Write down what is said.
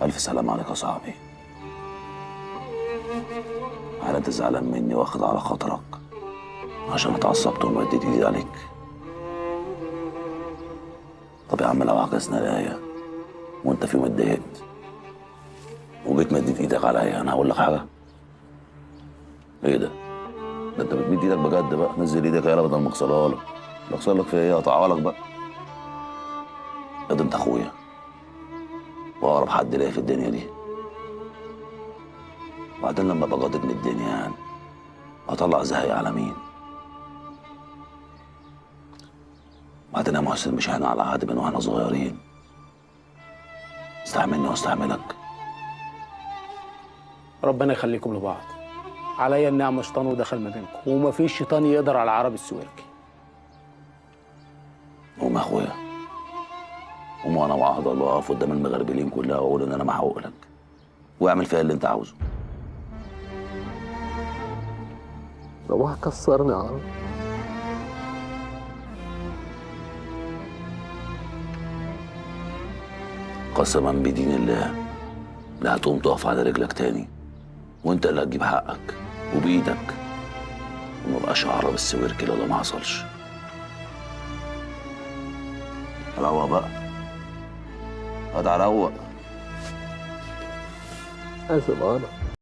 الف سلام عليك يا صاحبي. هل انت زعلان مني واخد على خاطرك عشان اتعصبت ومديت ايدي عليك؟ طب يا عم لو عكسنا الايه وانت في يوم اتضايقت وجيت مديت ايدك عليا، انا هقول لك حاجه؟ ايه ده؟ ده انت بتمد ايدك بجد بقى. نزل ايدك يالا بدل ما اكسرها لك. لو اكسر لك في ايه؟ اقطعها لك بقى. ده انت اخويا واقرب حد ليا في الدنيا دي. وبعدين لما بجدد من الدنيا يعني هطلع زهقي على مين؟ وبعدين يا محسن مش احنا على عهد من واحنا صغيرين؟ استحملني واستحملك. ربنا يخليكم لبعض. عليا النعمة شيطان ودخل ما بينكم، ومفيش شيطان يقدر على عرب السويركي. قوم يا اخويا قوم، وانا وعهد الله اقف قدام المغربلين كلها واقول ان انا محقوق لك، واعمل فيها اللي انت عاوزه. روح كسرني يا عم. قسما بدين الله لا هتقوم تقف على رجلك تاني، وانت اللي هتجيب حقك وبايدك، ومبقاش عرب السويركي لو ده ما حصلش. روق بقى، ادعى روق. اسف انا.